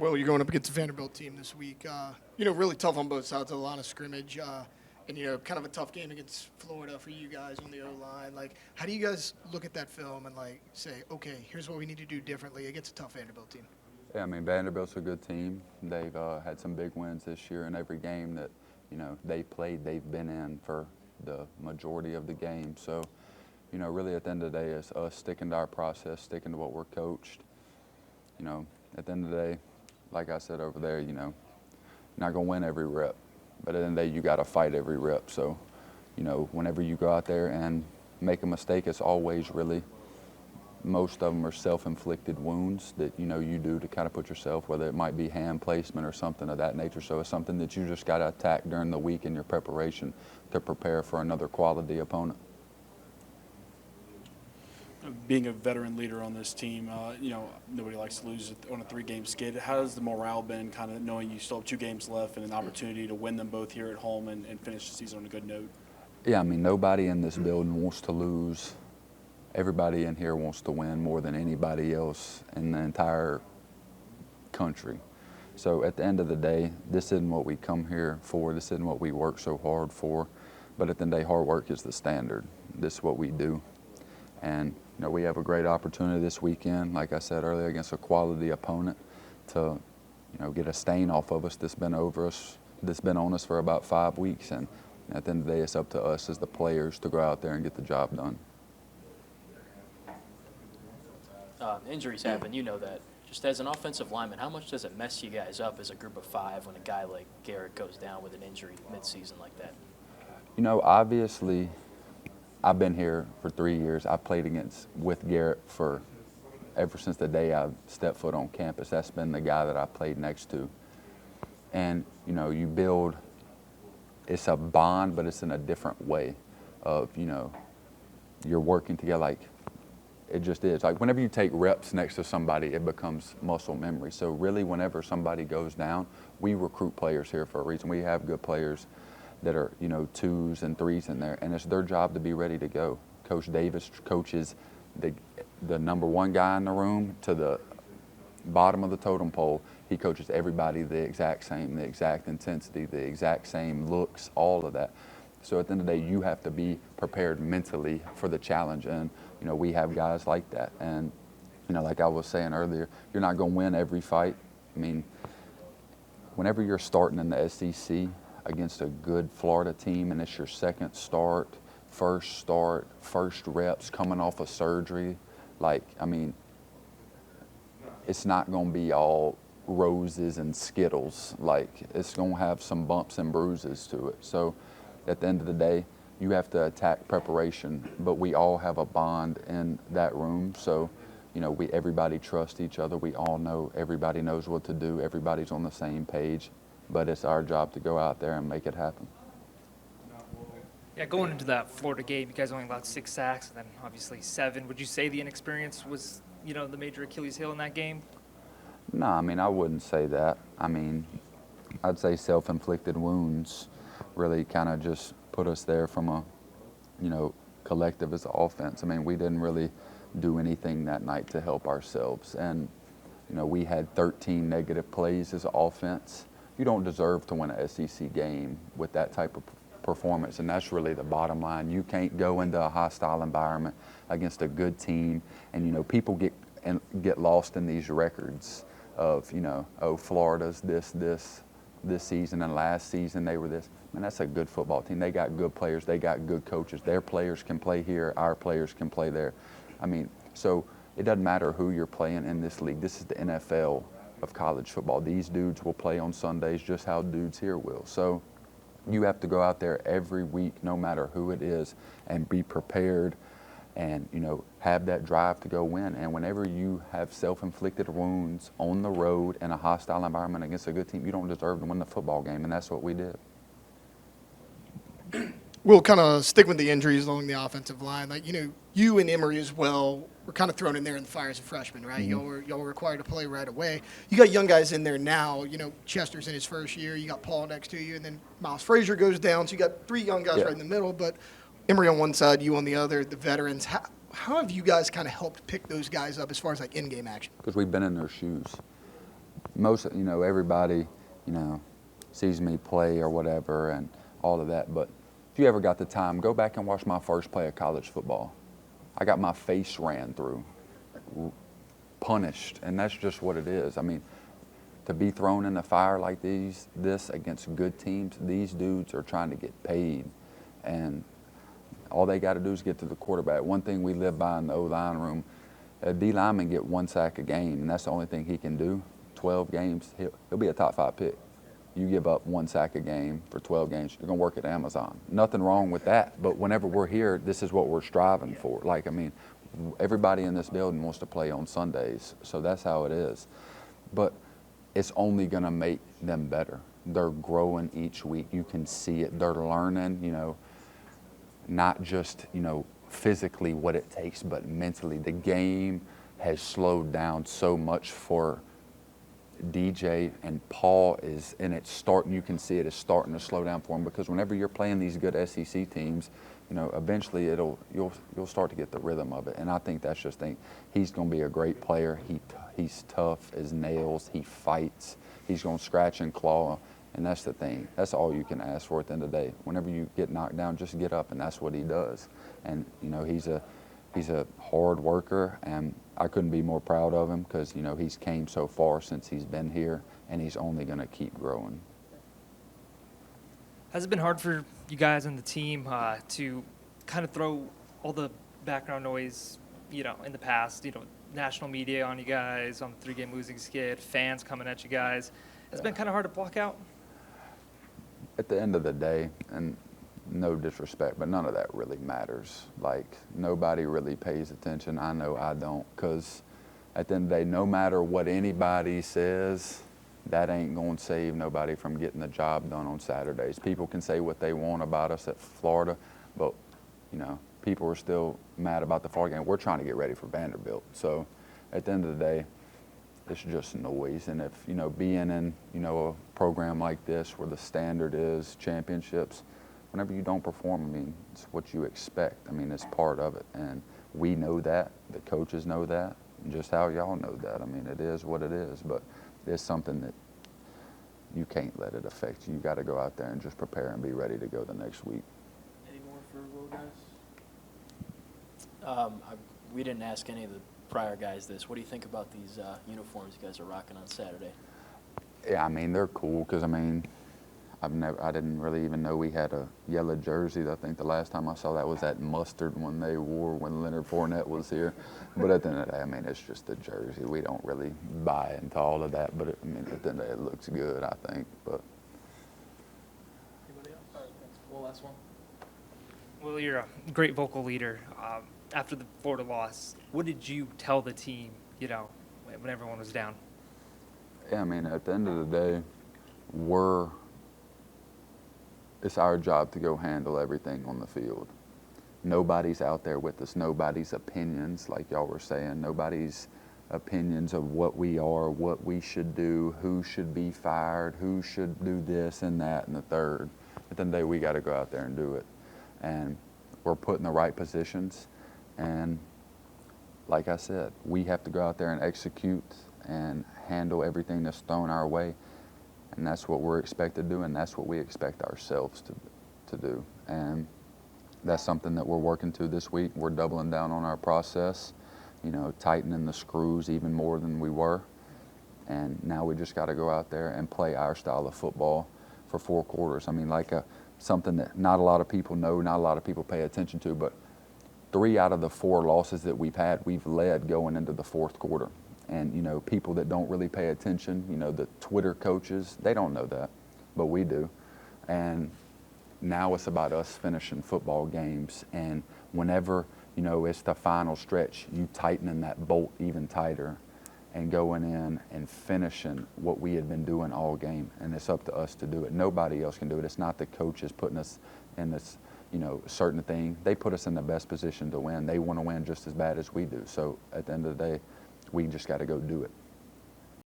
Well, you're going up against a Vanderbilt team this week. Really tough on both sides of the line of scrimmage, and kind of a tough game against Florida for you guys on the O line. Like, how do you guys look at that film and like say, okay, here's what we need to do differently against a tough Vanderbilt team? Yeah, I mean, Vanderbilt's a good team. They've had some big wins this year, and every game that they played, they've been in for the majority of the game. So, really at the end of the day, it's us sticking to our process, sticking to what we're coached. At the end of the day, like I said over there, you're not going to win every rep. But at the end of the day, you got to fight every rep. So, whenever you go out there and make a mistake, it's always really, most of them are self-inflicted wounds that, you do to kind of put yourself, whether it might be hand placement or something of that nature. So it's something that you just got to attack during the week in your preparation to prepare for another quality opponent. Being a veteran leader on this team, nobody likes to lose on a 3-game skid. How has the morale been, kind of knowing you still have 2 games left and an opportunity to win them both here at home and finish the season on a good note? Yeah, I mean, nobody in this building wants to lose. Everybody in here wants to win more than anybody else in the entire country. So at the end of the day, this isn't what we come here for. This isn't what we work so hard for. But at the end of the day, hard work is the standard. This is what we do. And we have a great opportunity this weekend, like I said earlier, against a quality opponent to, get a stain off of us that's been on us for about 5 weeks. And at the end of the day, it's up to us as the players to go out there and get the job done. Injuries happen, you know that. Just as an offensive lineman, how much does it mess you guys up as a group of 5 when a guy like Garrett goes down with an injury mid-season like that? Obviously, I've been here for 3 years. I've played with Garrett ever since the day I stepped foot on campus. That's been the guy that I played next to. And, you build, it's a bond, but it's in a different way of, you're working together. Like, it just is. Like, whenever you take reps next to somebody, it becomes muscle memory. So really, whenever somebody goes down, we recruit players here for a reason. We have good players that are, 2s and 3s in there, and it's their job to be ready to go. Coach Davis coaches the number 1 guy in the room to the bottom of the totem pole. He coaches everybody the exact same, the exact intensity, the exact same looks, all of that. So at the end of the day, you have to be prepared mentally for the challenge, and we have guys like that. And like I was saying earlier, you're not going to win every fight. I mean, whenever you're starting in the SEC against a good Florida team and it's your second start, first reps, coming off of surgery, it's not going to be all roses and Skittles. Like, it's going to have some bumps and bruises to it. So at the end of the day, you have to attack preparation, but we all have a bond in that room. So, everybody trusts each other. We all know, everybody knows what to do. Everybody's on the same page. But it's our job to go out there and make it happen. Yeah, going into that Florida game, you guys only allowed 6 sacks and then obviously 7. Would you say the inexperience was, the major Achilles heel in that game? No, I mean, I wouldn't say that. I mean, I'd say self-inflicted wounds really kind of just put us there from a, collective as an offense. I mean, we didn't really do anything that night to help ourselves. And, we had 13 negative plays as an offense. You don't deserve to win an SEC game with that type of performance, and that's really the bottom line. You can't go into a hostile environment against a good team, and people get lost in these records of Florida's this season, and last season they were this. Man, that's a good football team. They got good players. They got good coaches. Their players can play here. Our players can play there. I mean, so it doesn't matter who you're playing in this league. This is the NFL of college football. These dudes will play on Sundays just how dudes here will. So you have to go out there every week, no matter who it is, and be prepared and, have that drive to go win. And whenever you have self-inflicted wounds on the road in a hostile environment against a good team, you don't deserve to win the football game, and that's what we did. We'll kind of stick with the injuries along the offensive line. Like, you and Emory as well were kind of thrown in there in the fire as a freshman, right? Mm-hmm. Y'all were required to play right away. You got young guys in there now. Chester's in his first year. You got Paul next to you, and then Miles Frazier goes down. So you got 3 young guys right in the middle, but Emory on one side, you on the other, the veterans. How have you guys kind of helped pick those guys up as far as, like, in-game action? Because we've been in their shoes. everybody, sees me play or whatever and all of that. But if you ever got the time, go back and watch my first play of college football. I got my face ran through, punished, and that's just what it is. I mean, to be thrown in the fire like this against good teams, these dudes are trying to get paid, and all they got to do is get to the quarterback. One thing we live by in the O-line room, a D lineman get 1 sack a game, and that's the only thing he can do. 12 games, he'll be a top 5 pick. You give up 1 sack a game for 12 games, you're going to work at Amazon. Nothing wrong with that, but whenever we're here, this is what we're striving for. Like, I mean, everybody in this building wants to play on Sundays, so that's how it is. But it's only going to make them better. They're growing each week. You can see it. They're learning, not just, physically what it takes, but mentally. The game has slowed down so much for DJ, and Paul is, and it's starting, you can see it is starting to slow down for him, because whenever you're playing these good SEC teams, eventually you'll start to get the rhythm of it. And I think that's just he's going to be a great player. He's tough as nails. He fights. He's going to scratch and claw, and that's the thing. That's all you can ask for at the end of the day. Whenever you get knocked down, just get up, and that's what he does. And he's a hard worker, and I couldn't be more proud of him, because he's came so far since he's been here, and he's only going to keep growing. Has it been hard for you guys and the team to kind of throw all the background noise, in the past, national media on you guys, on the 3-game losing skid, fans coming at you guys? It's been kind of hard to block out? At the end of the day, and no disrespect, but none of that really matters. Like, nobody really pays attention. I know I don't, because at the end of the day, no matter what anybody says, that ain't going to save nobody from getting the job done on Saturdays. People can say what they want about us at Florida, but, people are still mad about the Florida game. We're trying to get ready for Vanderbilt. So at the end of the day, it's just noise. And if, being in, a program like this where the standard is championships, whenever you don't perform, it's what you expect. It's part of it. And we know that. The coaches know that. And just how y'all know that. It is what it is. But it's something that you can't let it affect you. You got to go out there and just prepare and be ready to go the next week. Any more for Will, guys? We didn't ask any of the prior guys this. What do you think about these uniforms you guys are rocking on Saturday? Yeah, they're cool, because I didn't really even know we had a yellow jersey. I think the last time I saw that was that mustard one they wore when Leonard Fournette was here. But at the end of the day, it's just a jersey. We don't really buy into all of that. But at the end of the day, it looks good, I think. But Anybody else? All right, thanks. Well, last one. Well, you're a great vocal leader. After the Florida loss, what did you tell the team, when everyone was down? yeah, at the end of the day, it's our job to go handle everything on the field. Nobody's out there with us. Nobody's opinions, like y'all were saying. Nobody's opinions of what we are, what we should do, who should be fired, who should do this and that and the third. At the end of the day, we got to go out there and do it. And we're put in the right positions. And like I said, we have to go out there and execute and handle everything that's thrown our way. And that's what we're expected to do, and that's what we expect ourselves to do. And that's something that we're working to this week. We're doubling down on our process, tightening the screws even more than we were. And now we just got to go out there and play our style of football for 4 quarters. Something that not a lot of people know, not a lot of people pay attention to, but 3 out of the 4 losses that we've had, we've led going into the 4th quarter. And, people that don't really pay attention, the Twitter coaches, they don't know that, but we do. And now it's about us finishing football games. And whenever, it's the final stretch, you tightening that bolt even tighter and going in and finishing what we had been doing all game. And it's up to us to do it. Nobody else can do it. It's not the coaches putting us in this, certain thing. They put us in the best position to win. They want to win just as bad as we do. So at the end of the day, we just got to go do it.